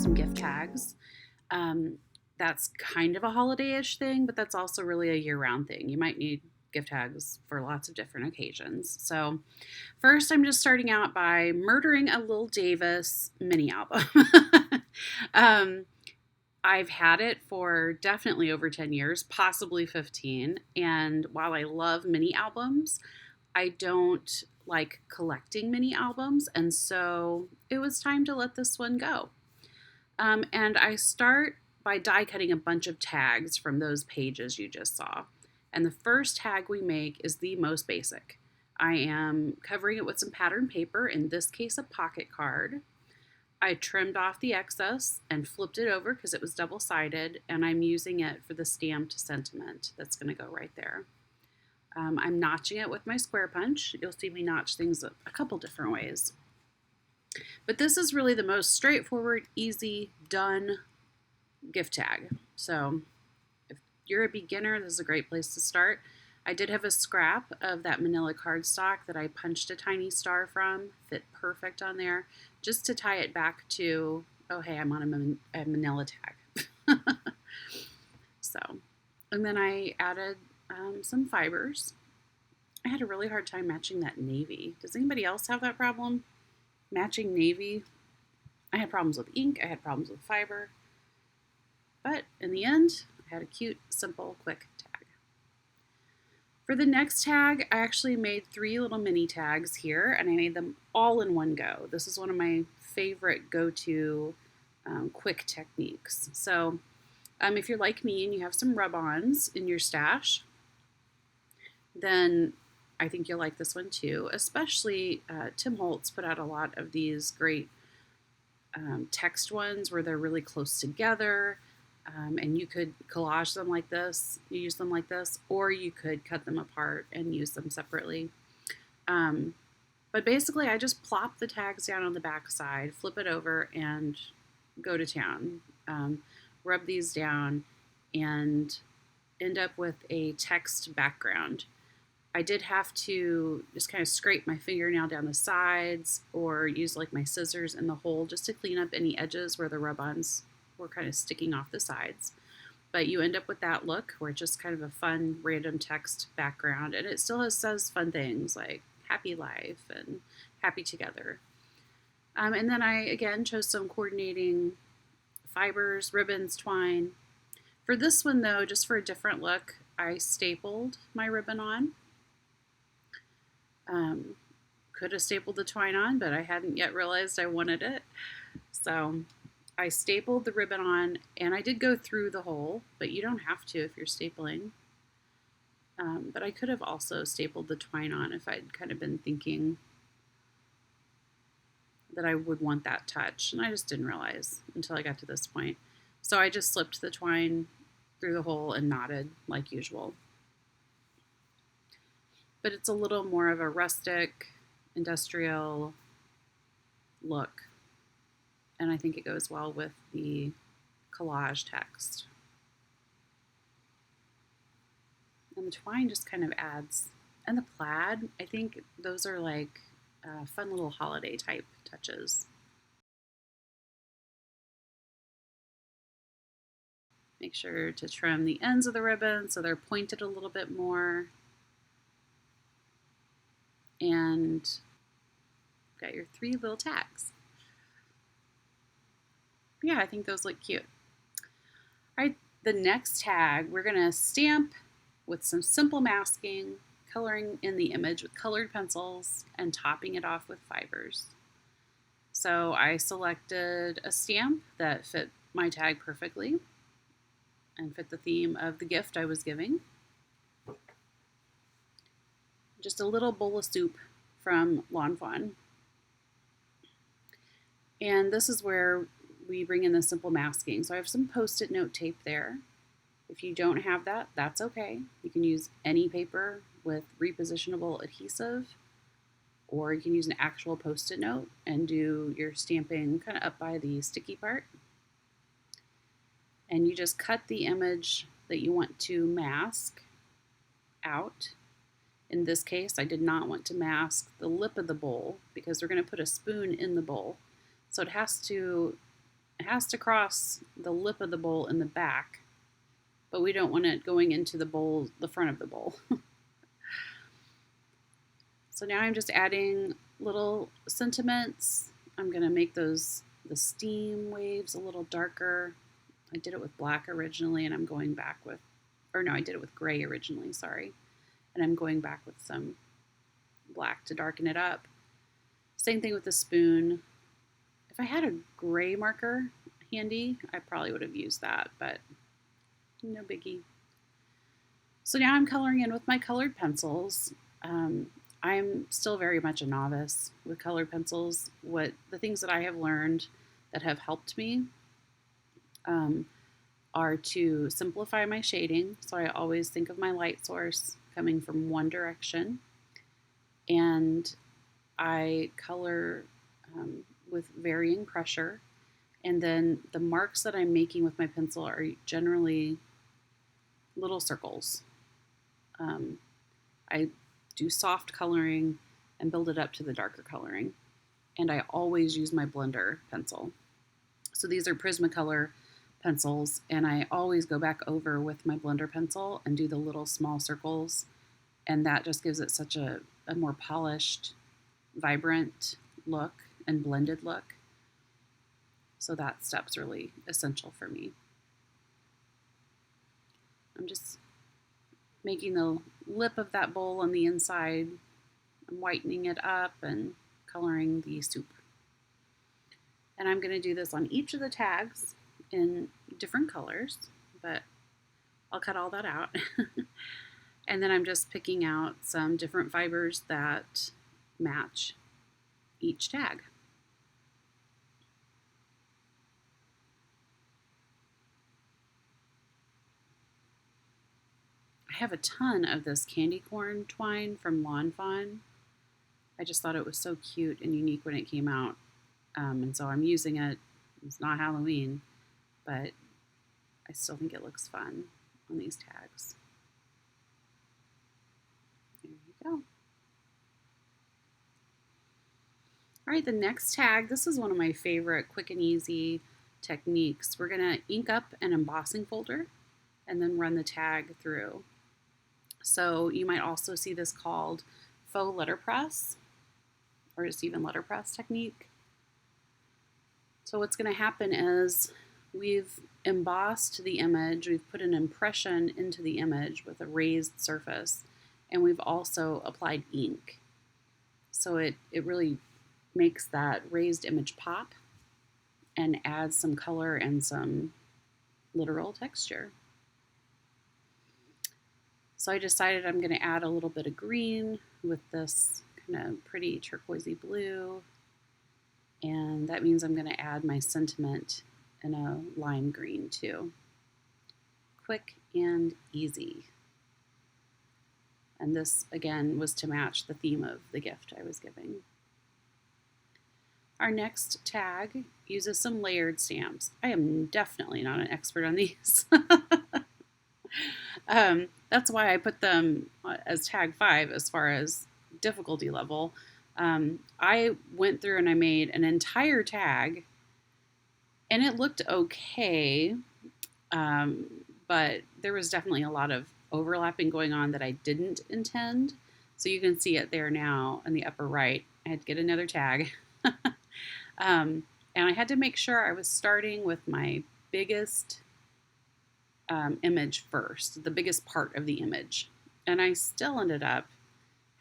some gift tags. That's kind of a holiday-ish thing, but that's also really a year-round thing. You might need gift tags for lots of different occasions. So first, I'm just starting out by murdering a Lil Davis mini album. um, I've had it for definitely over 10 years, possibly 15. And while I love mini albums, I don't like collecting mini albums. And so it was time to let this one go. And I start by die cutting a bunch of tags from those pages you just saw. And the first tag we make is the most basic. I am covering it with some pattern paper, in this case a pocket card. I trimmed off the excess and flipped it over because it was double-sided, and I'm using it for the stamped sentiment that's going to go right there. I'm notching it with my square punch. You'll see me notch things a couple different ways. But this is really the most straightforward, easy, done gift tag. So if you're a beginner, this is a great place to start. I did have a scrap of that manila cardstock that I punched a tiny star from, fit perfect on there, just to tie it back to, oh hey, I'm on a manila tag. So, and then I added some fibers. I had a really hard time matching that navy. Does anybody else have that problem? Matching navy? I had problems with ink, I had problems with fiber, but in the end, I had a cute, simple, quick tag. For the next tag, I actually made 3 little mini tags here, and I made them all in one go. This is one of my favorite go-to quick techniques. So if you're like me and you have some rub-ons in your stash, then I think you'll like this one too. Especially Tim Holtz put out a lot of these great text ones where they're really close together, and you could collage them like this, use them like this, or you could cut them apart and use them separately. But basically, I just plop the tags down on the back side, flip it over, and go to town. Rub these down and end up with a text background. I did have to just kind of scrape my fingernail down the sides or use like my scissors in the hole just to clean up any edges where the rub-ons were kind of sticking off the sides. But you end up with that look where it's just kind of a fun random text background, and it still says fun things like happy life and happy together. And then I again chose some coordinating fibers, ribbons, twine. For this one though, just for a different look, I stapled my ribbon on. Could have stapled the twine on, but I hadn't yet realized I wanted it. So I stapled the ribbon on, and I did go through the hole, but you don't have to if you're stapling. But I could have also stapled the twine on if I'd kind of been thinking that I would want that touch, and I just didn't realize until I got to this point. So I just slipped the twine through the hole and knotted like usual. But it's a little more of a rustic, industrial look, and I think it goes well with the collage text. And the twine just kind of adds, and the plaid, I think those are like fun little holiday type touches. Make sure to trim the ends of the ribbon so they're pointed a little bit more. And got your 3 little tags. Yeah, I think those look cute. All right, the next tag, we're gonna stamp with some simple masking, coloring in the image with colored pencils, and topping it off with fibers. So I selected a stamp that fit my tag perfectly and fit the theme of the gift I was giving. Just a little bowl of soup from Lawn Fawn. And this is where we bring in the simple masking. So I have some Post-it note tape there. If you don't have that, that's okay. You can use any paper with repositionable adhesive, or you can use an actual Post-it note and do your stamping kind of up by the sticky part. And you just cut the image that you want to mask out. In this case, I did not want to mask the lip of the bowl because we're going to put a spoon in the bowl. So it has to It has to cross the lip of the bowl in the back, but we don't want it going into the bowl, the front of the bowl. So now I'm just adding little sentiments. I'm gonna make the steam waves a little darker. I did it with black originally, and I'm going back with, or no, I did it with gray originally, sorry. And I'm going back with some black to darken it up. Same thing with the spoon. If I had a gray marker handy, I probably would have used that, but no biggie. So now I'm coloring in with my colored pencils. I'm still very much a novice with colored pencils. The things that I have learned that have helped me are to simplify my shading. So I always think of my light source coming from one direction, and I color with varying pressure. And then the marks that I'm making with my pencil are generally little circles. I do soft coloring and build it up to the darker coloring. And I always use my blender pencil. So these are Prismacolor pencils, and I always go back over with my blender pencil and do the little small circles, and that just gives it such a more polished, vibrant look and blended look. So that step's really essential for me. I'm just making the lip of that bowl on the inside. I'm whitening it up and coloring the soup. And I'm going to do this on each of the tags in different colors, but I'll cut all that out. And then I'm just picking out some different fibers that match each tag. I have a ton of this candy corn twine from Lawn Fawn. I just thought it was so cute and unique when it came out. And so I'm using it. It's not Halloween, but I still think it looks fun on these tags. There you go. All right, the next tag, this is one of my favorite quick and easy techniques. We're gonna ink up an embossing folder and then run the tag through. So you might also see this called faux letterpress, or just even letterpress technique. So what's going to happen is we've embossed the image, we've put an impression into the image with a raised surface, and we've also applied ink. So it really makes that raised image pop and adds some color and some literal texture. So I decided I'm going to add a little bit of green with this kind of pretty turquoisey blue. And that means I'm going to add my sentiment in a lime green too. Quick and easy. And this, again, was to match the theme of the gift I was giving. Our next tag uses some layered stamps. I am definitely not an expert on these. That's why I put them as tag 5 as far as difficulty level. I went through and I made an entire tag, and it looked okay, but there was definitely a lot of overlapping going on that I didn't intend. So you can see it there now in the upper right. I had to get another tag. And I had to make sure I was starting with my biggest image first, the biggest part of the image. And I still ended up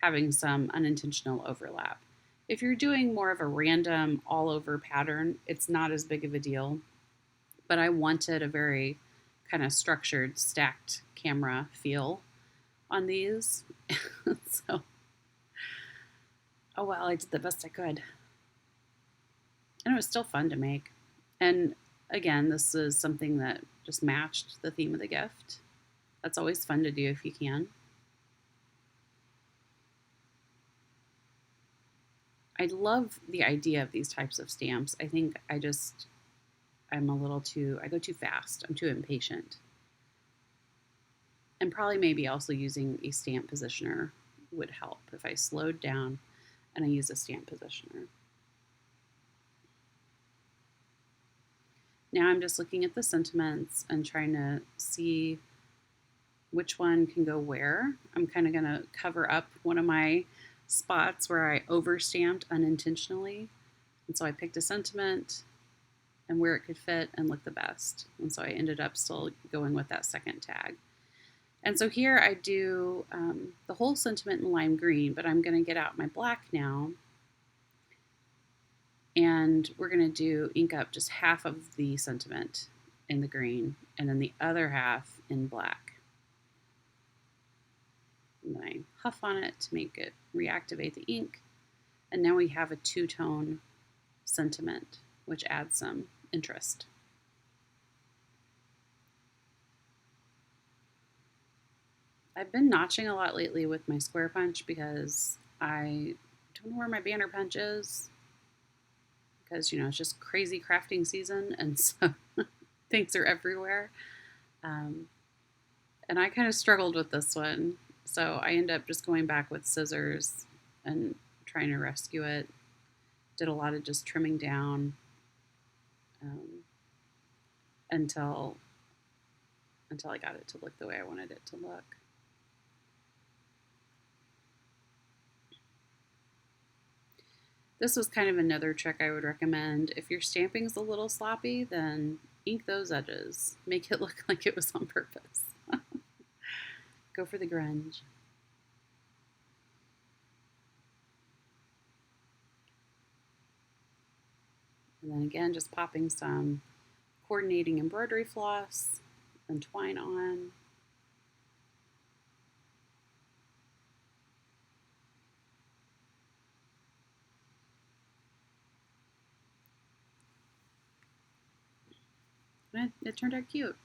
having some unintentional overlap. If you're doing more of a random all over pattern, it's not as big of a deal, but I wanted a very kind of structured, stacked camera feel on these. So, oh well, I did the best I could. And it was still fun to make. And again, this is something that just matched the theme of the gift. That's always fun to do if you can. I love the idea of these types of stamps. I think I go too fast. I'm too impatient. And probably maybe also using a stamp positioner would help if I slowed down and I use a stamp positioner. Now I'm just looking at the sentiments and trying to see which one can go where. I'm kind of going to cover up one of my spots where I overstamped unintentionally. And so I picked a sentiment and where it could fit and look the best. And so I ended up still going with that second tag. And so here I do the whole sentiment in lime green, but I'm going to get out my black now. And we're going to do ink up just half of the sentiment in the green and then the other half in black. And then I huff on it to make it reactivate the ink. And now we have a two-tone sentiment, which adds some interest. I've been notching a lot lately with my square punch because I don't know where my banner punch is because, it's just crazy crafting season and so things are everywhere. And I kind of struggled with this one. So I end up just going back with scissors and trying to rescue it. Did a lot of just trimming down until I got it to look the way I wanted it to look. This was kind of another trick I would recommend. If your stamping's a little sloppy, then ink those edges. Make it look like it was on purpose. Go for the grunge. And then again, just popping some coordinating embroidery floss and twine on. And it turned out cute.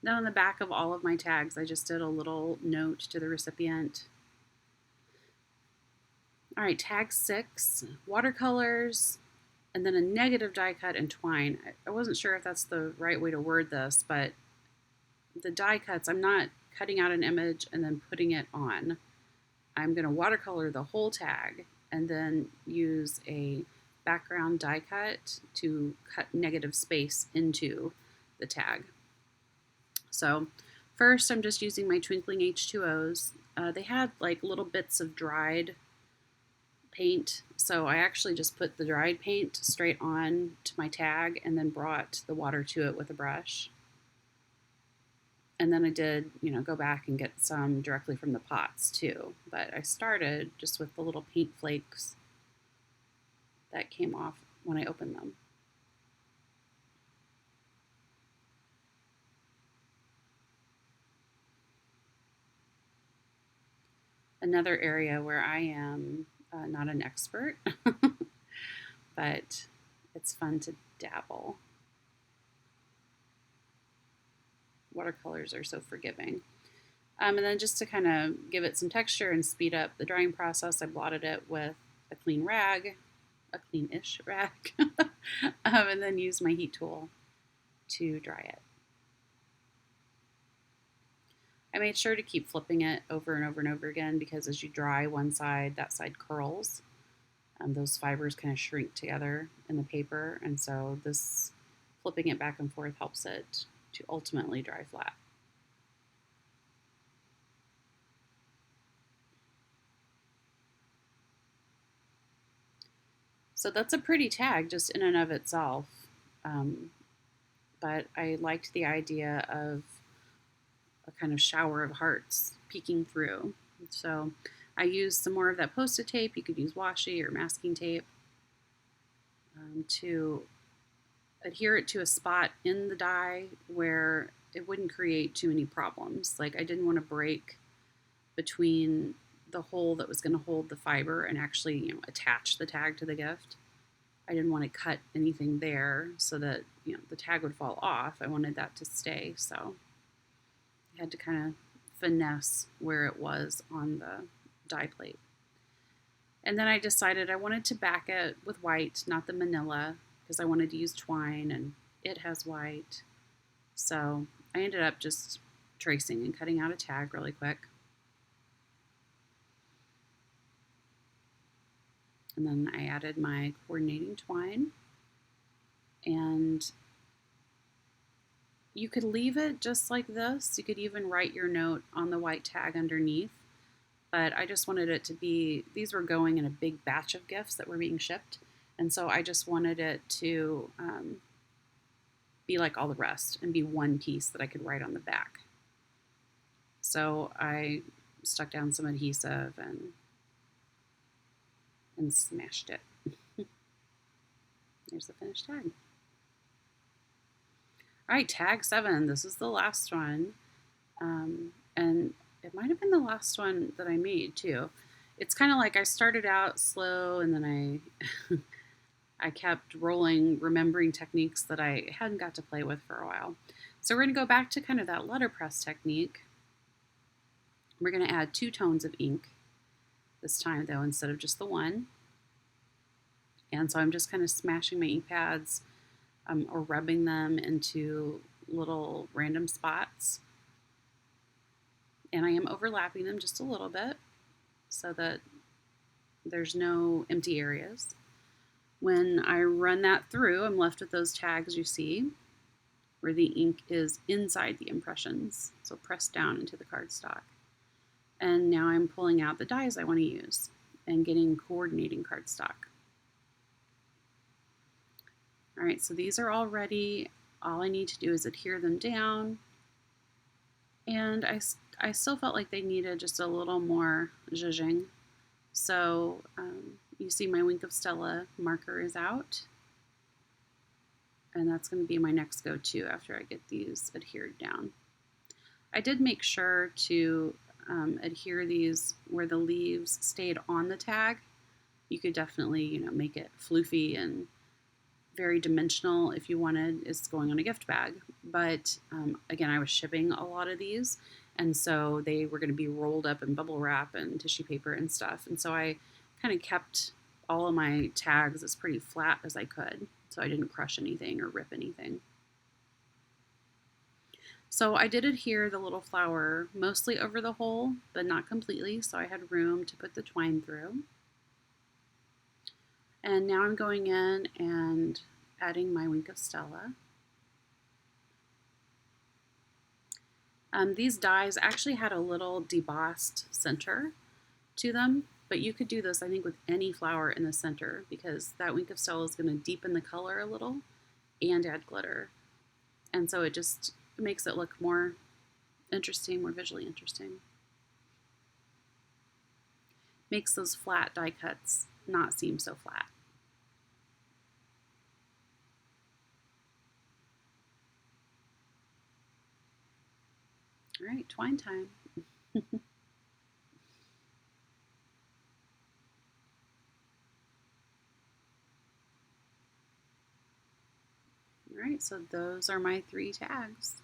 Then on the back of all of my tags, I just did a little note to the recipient. All right, tag 6, watercolors, and then a negative die cut and twine. I wasn't sure if that's the right way to word this, but the die cuts, I'm not cutting out an image and then putting it on. I'm going to watercolor the whole tag and then use a background die cut to cut negative space into the tag. So first I'm just using my twinkling H2Os. They had like little bits of dried paint, so I actually just put the dried paint straight on to my tag and then brought the water to it with a brush. And then I did, go back and get some directly from the pots too. But I started just with the little paint flakes that came off when I opened them. Another area where I am not an expert, but it's fun to dabble. Watercolors are so forgiving. And then just to kind of give it some texture and speed up the drying process, I blotted it with a clean rag, a clean-ish rag, and then used my heat tool to dry it. I made sure to keep flipping it over and over and over again because as you dry one side, that side curls. Those fibers kind of shrink together in the paper, and so this flipping it back and forth helps it to ultimately dry flat. So that's a pretty tag just in and of itself, but I liked the idea of a kind of shower of hearts peeking through. So I used some more of that Post-it tape. You could use washi or masking tape to adhere it to a spot in the die where it wouldn't create too many problems. Like I didn't want to break between the hole that was going to hold the fiber and actually attach the tag to the gift. I didn't want to cut anything there so that the tag would fall off. I wanted that to stay, so I had to kind of finesse where it was on the die plate. And then I decided I wanted to back it with white, not the manila, because I wanted to use twine and it has white. So I ended up just tracing and cutting out a tag really quick. And then I added my coordinating twine, and you could leave it just like this. You could even write your note on the white tag underneath, but I just wanted it to be, these were going in a big batch of gifts that were being shipped, and so I just wanted it to be like all the rest and be one piece that I could write on the back. So I stuck down some adhesive and smashed it. There's the finished tag. All right, tag 7. This is the last one. And it might have been the last one that I made too. It's kind of like I started out slow and then I kept rolling, remembering techniques that I hadn't got to play with for a while. So we're going to go back to kind of that letterpress technique. We're going to add 2 tones of ink this time though, instead of just the one. And so I'm just kind of smashing my ink pads or rubbing them into little random spots. And I am overlapping them just a little bit so that there's no empty areas. When I run that through, I'm left with those tags you see where the ink is inside the impressions, so pressed down into the cardstock. And now I'm pulling out the dies I want to use and getting coordinating cardstock. All right, so these are all ready. All I need to do is adhere them down. And I still felt like they needed just a little more zhuzhing. So you see my Wink of Stella marker is out. And that's going to be my next go-to after I get these adhered down. I did make sure to adhere these where the leaves stayed on the tag. You could definitely, make it floofy and very dimensional if you wanted. It's going on a gift bag. But again, I was shipping a lot of these, and so they were going to be rolled up in bubble wrap and tissue paper and stuff. And so I kind of kept all of my tags as pretty flat as I could, so I didn't crush anything or rip anything. So I did adhere the little flower mostly over the hole, but not completely, so I had room to put the twine through. And now I'm going in and adding my Wink of Stella. These dies actually had a little debossed center to them, but you could do this, I think, with any flower in the center because that Wink of Stella is going to deepen the color a little and add glitter. And so it just makes it look more interesting, more visually interesting. Makes those flat die cuts not seem so flat. All right, twine time. All right, so those are my 3 tags.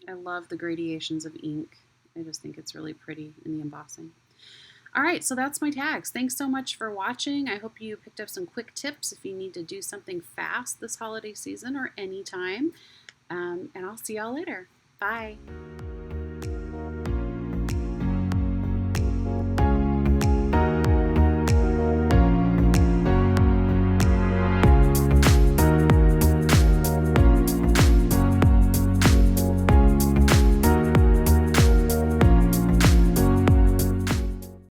I love the gradations of ink. I just think it's really pretty in the embossing. All right, so that's my tags. Thanks so much for watching. I hope you picked up some quick tips if you need to do something fast this holiday season or anytime. And I'll see y'all later. Bye.